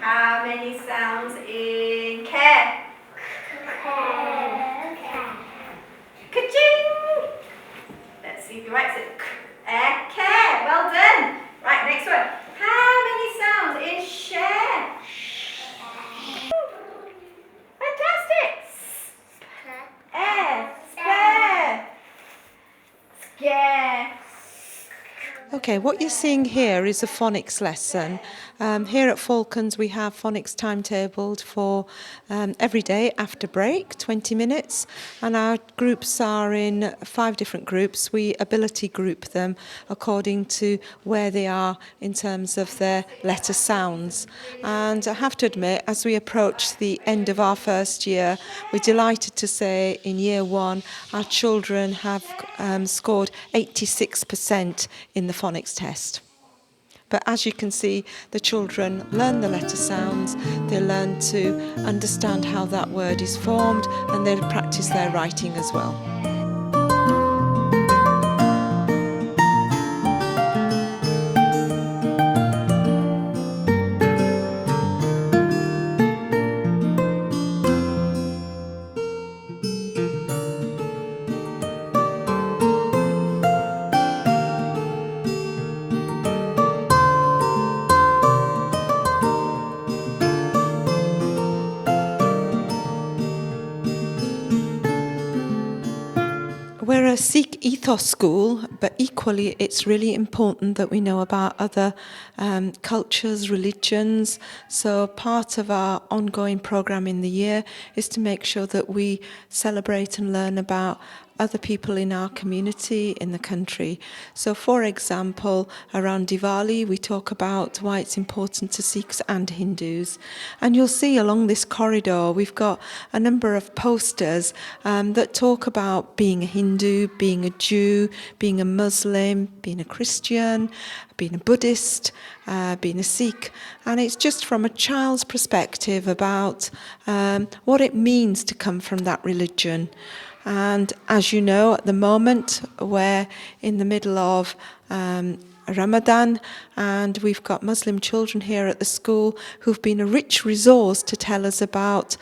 How many sounds in care? Ka-ching! Let's see if you writes it. Care. Well done. Right, next one. How many sounds in share? Fantastic. Spare. Scare. Okay, what you're seeing here is a phonics lesson. Here at Falcons we have phonics timetabled for every day after break, 20 minutes, and our groups are in 5 different groups. We ability group them according to where they are in terms of their letter sounds. And I have to admit, as we approach the end of our first year, we're delighted to say in year 1 our children have scored 86% in the phonics test. But as you can see, the children learn the letter sounds, they learn to understand how that word is formed, and they practice their writing as well. We're a Sikh ethos school, but equally it's really important that we know about other cultures, religions. So part of our ongoing programme in the year is to make sure that we celebrate and learn about other people in our community, in the country. So for example, around Diwali we talk about why it's important to Sikhs and Hindus. And you'll see along this corridor we've got a number of posters that talk about being a Hindu, being a Jew, being a Muslim, being a Christian, being a Buddhist, being a Sikh. And it's just from a child's perspective about what it means to come from that religion. And as you know, at the moment, we're in the middle of Ramadan, and we've got Muslim children here at the school who've been a rich resource to tell us about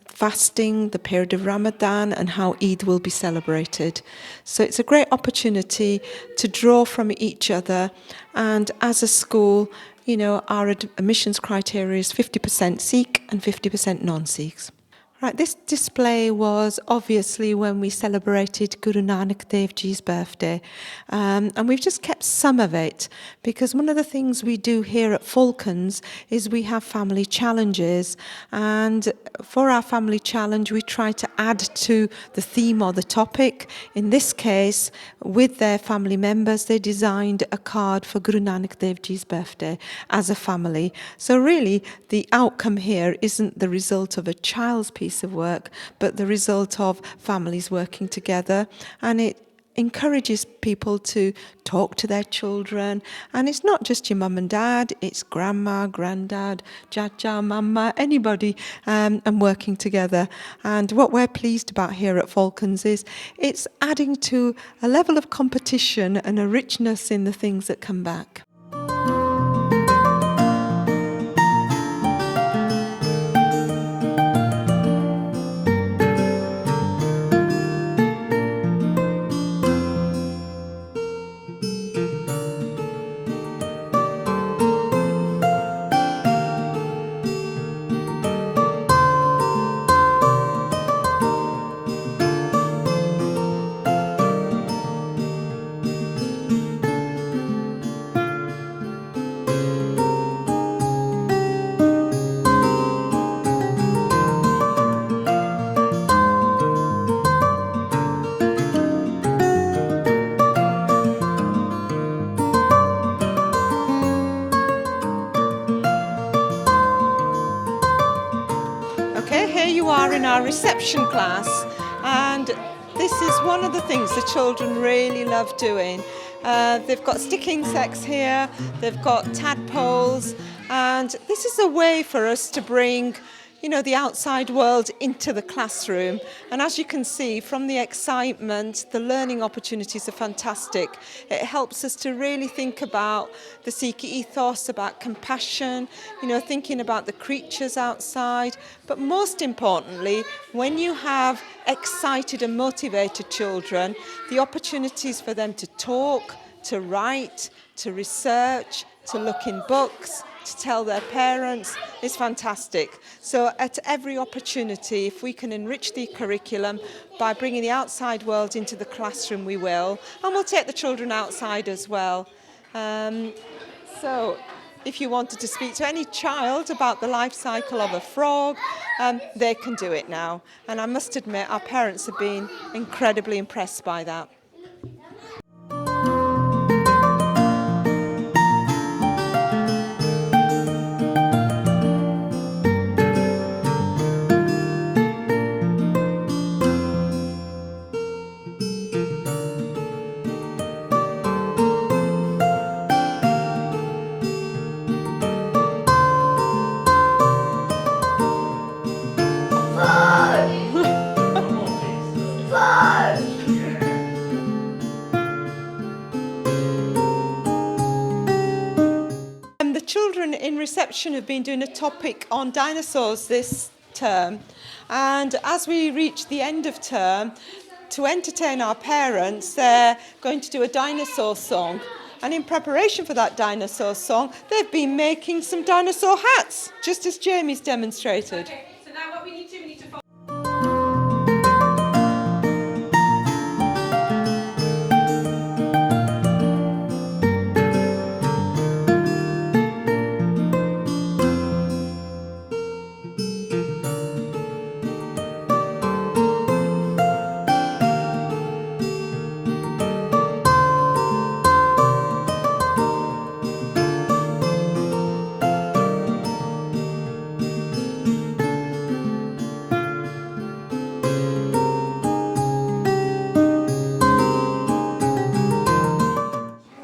fasting, the period of Ramadan, and how Eid will be celebrated. So it's a great opportunity to draw from each other. And as a school, you know, our admissions criteria is 50% Sikh and 50% non-Sikhs. Right, this display was obviously when we celebrated Guru Nanak Dev Ji's birthday, and we've just kept some of it because one of the things we do here at Falcons is we have family challenges, and for our family challenge we try to add to the theme or the topic. In this case, with their family members, they designed a card for Guru Nanak Dev Ji's birthday as a family. So really the outcome here isn't the result of a child's piece of work, but the result of families working together, and it encourages people to talk to their children. And it's not just your mum and dad, it's grandma, granddad, jaja, mama, anybody, and working together. And what we're pleased about here at Falcons is it's adding to a level of competition and a richness in the things that come back. Okay, here you are in our reception class, and this is one of the things the children really love doing. They've got stick insects here, they've got tadpoles, and this is a way for us to bring the outside world into the classroom. And as you can see from the excitement, the learning opportunities are fantastic. It helps us to really think about the Sikh ethos, about compassion, thinking about the creatures outside. But most importantly, when you have excited and motivated children, the opportunities for them to talk, to write, to research, to look in books, to tell their parents is fantastic. So at every opportunity, if we can enrich the curriculum by bringing the outside world into the classroom, we will. And we'll take the children outside as well. So if you wanted to speak to any child about the life cycle of a frog, they can do it now. And I must admit, our parents have been incredibly impressed by that. The children in reception have been doing a topic on dinosaurs this term, and as we reach the end of term, to entertain our parents, they're going to do a dinosaur song. And in preparation for that dinosaur song, they've been making some dinosaur hats, just as Jamie's demonstrated. Okay, so now what we need to follow.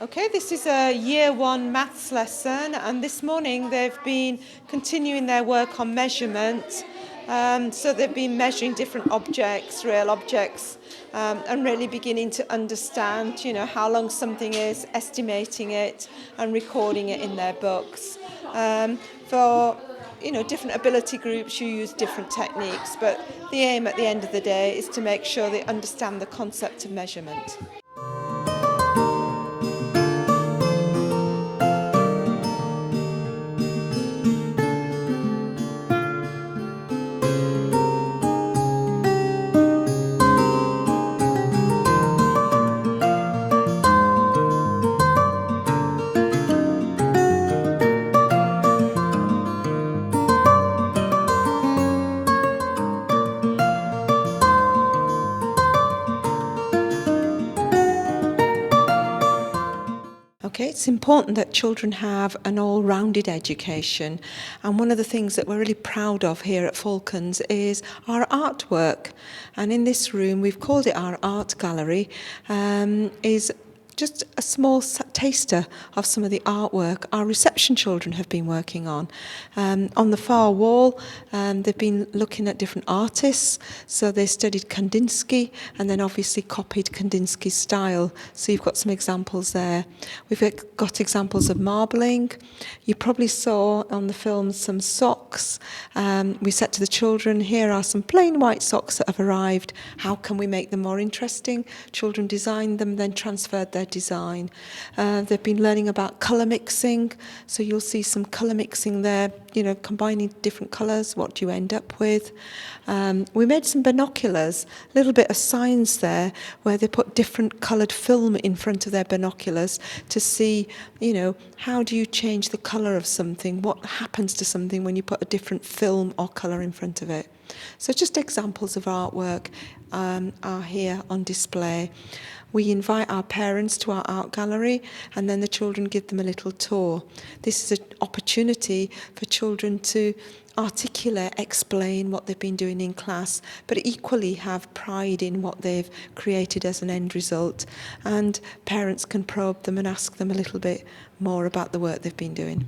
Okay, this is a year 1 maths lesson, and this morning they've been continuing their work on measurement. So they've been measuring different objects, real objects, and really beginning to understand, how long something is, estimating it and recording it in their books. For different ability groups, you use different techniques, but the aim at the end of the day is to make sure they understand the concept of measurement. it's important that children have an all-rounded education, and one of the things that we're really proud of here at Falcons is our artwork. And in this room, we've called it our art gallery, is just a small taster of some of the artwork our reception children have been working on. On the far wall, they've been looking at different artists. So they studied Kandinsky and then obviously copied Kandinsky's style. So you've got some examples there. We've got examples of marbling. You probably saw on the film some socks. We said to the children, here are some plain white socks that have arrived. How can we make them more interesting? Children designed them, then transferred their design. They've been learning about colour mixing, so you'll see some colour mixing there, combining different colours, what do you end up with? We made some binoculars, a little bit of science there, where they put different coloured film in front of their binoculars to see, how do you change the colour of something? What happens to something when you put a different film or colour in front of it? So just examples of artwork are here on display. We invite our parents to our art gallery, and then the children give them a little tour. This is an opportunity for children to articulate, explain what they've been doing in class, but equally have pride in what they've created as an end result. And parents can probe them and ask them a little bit more about the work they've been doing.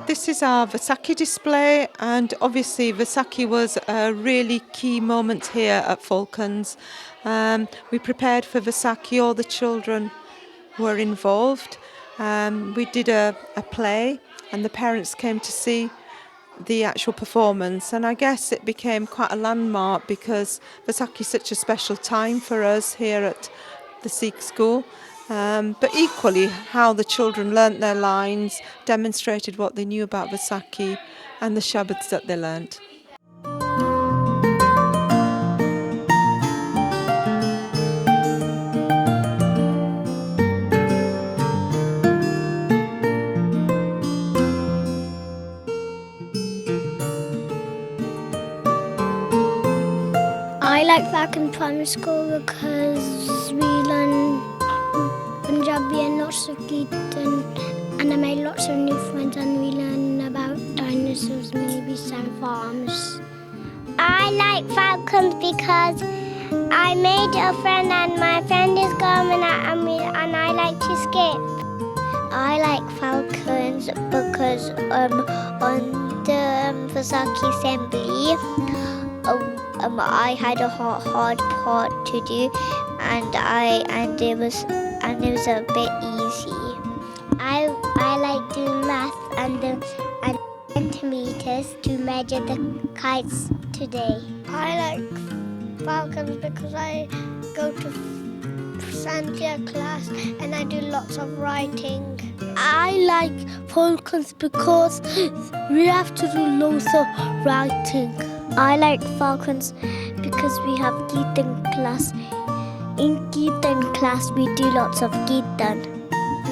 This is our Vaisakhi display, and obviously Vaisakhi was a really key moment here at Falcons. We prepared for Vaisakhi, all the children were involved. We did a play and the parents came to see the actual performance, and I guess it became quite a landmark because Vaisakhi is such a special time for us here at the Sikh school. But equally, how the children learnt their lines, demonstrated what they knew about Vaisakhi and the Shabads that they learnt. I like Falcon Primary School because we learn Punjabi and lots of Kirtan, and I made lots of new friends, and we learn about dinosaurs, maybe some farms. I like Falcons because I made a friend and my friend is gone and I like to skip. I like Falcons because on the Vaisakhi assembly I had a hard part to do, and it was a bit easy. I like doing math and centimeters to measure the kites today. I like Falcons because I go to Sandia class and I do lots of writing. I like Falcons because we have to do lots of writing. I like Falcons because we have Geetan class. In Geetan class we do lots of Geetan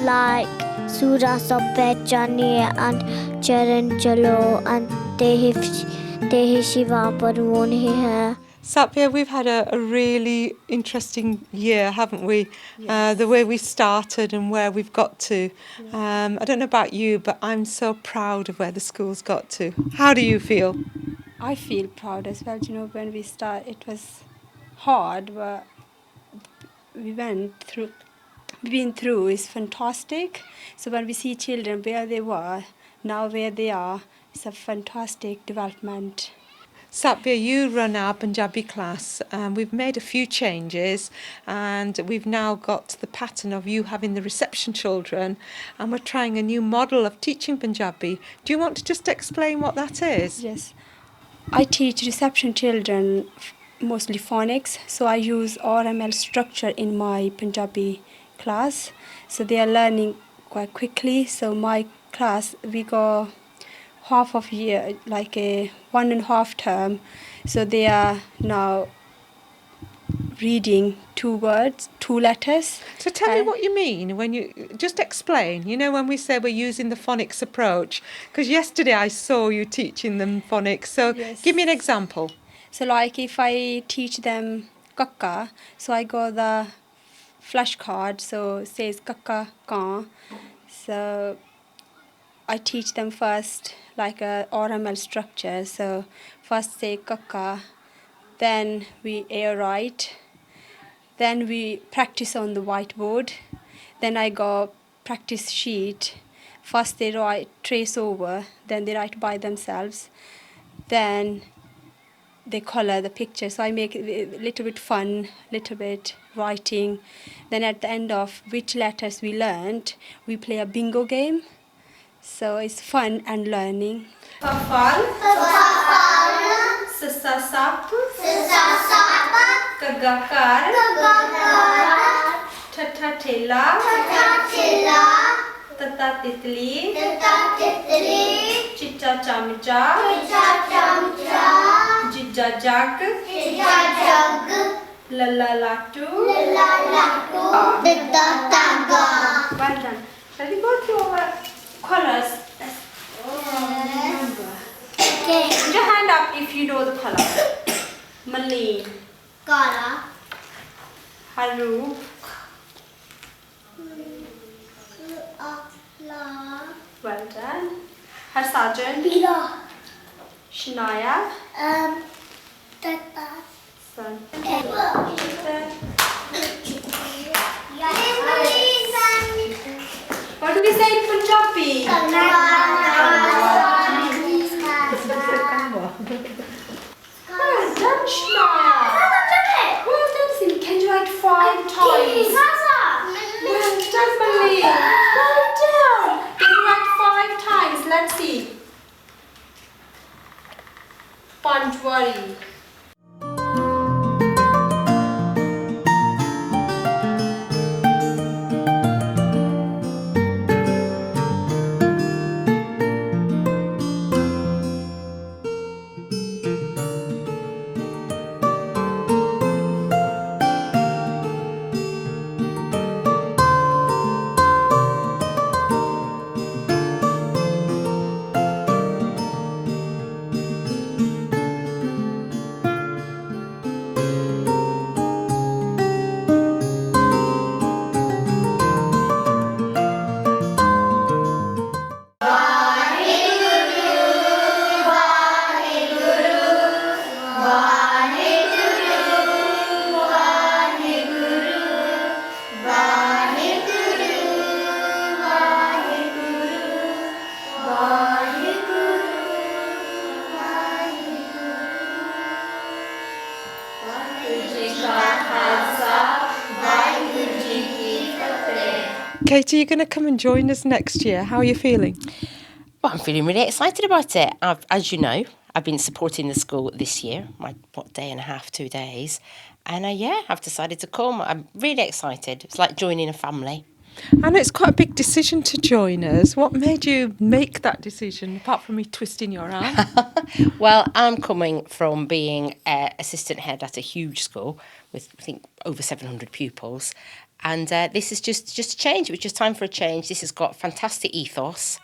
like Surah Sabbe, Jani and Charan Chalo and Tehi Shiva Parmon Hai. Satya, we've had a really interesting year, haven't we? Yes. The way we started and where we've got to. I don't know about you, but I'm so proud of where the school's got to. How do you feel? I feel proud as well. You know, when we start, it was hard, but we've been through is fantastic. So when we see children where they were, now where they are, it's a fantastic development. Satya, you run our Punjabi class. We've made a few changes and we've now got the pattern of you having the reception children and we're trying a new model of teaching Punjabi. Do you want to just explain what that is? Yes. I teach reception children mostly phonics, so I use RML structure in my Punjabi class. So they are learning quite quickly. So my class, we go half of year, like a 1.5 term. So they are now reading 2 words, 2 letters. So tell me what you mean when you just explain. You know, when we say we're using the phonics approach, because yesterday I saw you teaching them phonics. So Yes. give me an example. So like if I teach them kakka, so I got the flashcard, so it says kakka ka. So I teach them first like a RML structure. So first say kakka, then we air write, then we practice on the whiteboard, then I go practice sheet. First they write trace over, then they write by themselves, then they color the picture. So I make it a little bit fun, little bit writing. Then at the end of which letters we learned, we play a bingo game. So it's fun and learning. Fafal. Sasasap. Kagakar. Tatatila. Tatatitli. Chicha chamcha. Jijajak. Lalalatu. Well done. Shall we go through our colours? Remember. Put your hand up if you know the colour. Maleen. Kala. Haru. Well done. Harsajan. Shanaya. Sun. What do we say in Punjabi? Well done, Shanaya. Well done, Sim. Can you write 5 times? Well done, Maleen. Well done. Can you write 5 times? Let's see. Panjwari. Katie, you're going to come and join us next year. How are you feeling? Well, I'm feeling really excited about it. As you know, I've been supporting the school this year, my day and a half, 2 days. And yeah, I've decided to come. I'm really excited. It's like joining a family. And it's quite a big decision to join us. What made you make that decision, apart from me twisting your arm? Well, I'm coming from being assistant head at a huge school with, I think, over 700 pupils. And this is just a change. It was just time for a change. This has got fantastic ethos,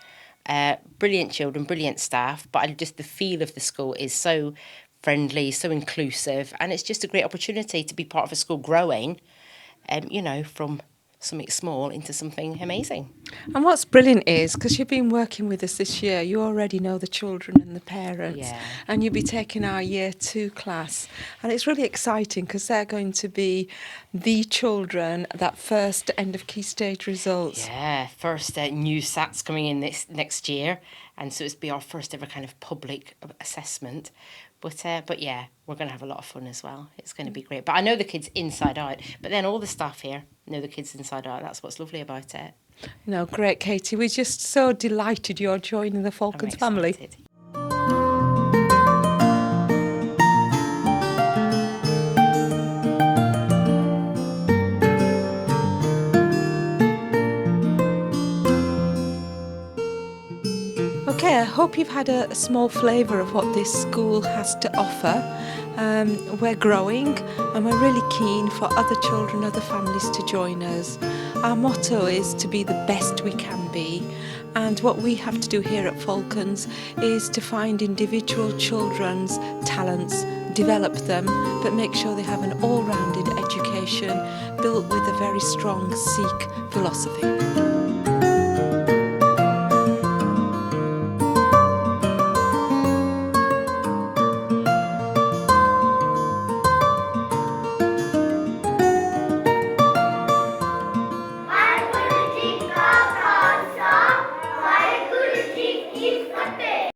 brilliant children, brilliant staff. But the feel of the school is so friendly, so inclusive. And it's just a great opportunity to be part of a school growing, from something small into something amazing. And what's brilliant is, because you've been working with us this year, you already know the children and the parents. Yeah. And you'll be taking our Year 2 class. And it's really exciting because they're going to be the children that first end of key stage results. Yeah, first new SATs coming in this next year. And so it's be our first ever kind of public assessment. But yeah, we're going to have a lot of fun as well. It's going to be great. But I know the kids inside out. But then all the staff here know the kids inside out. That's what's lovely about it. No, great, Katie. We're just so delighted you're joining the Falcons family. Excited. Okay, I hope you've had a small flavour of what this school has to offer. We're growing and we're really keen for other children, other families to join us. Our motto is to be the best we can be, and what we have to do here at Falcons is to find individual children's talents, develop them, but make sure they have an all-rounded education built with a very strong Sikh philosophy.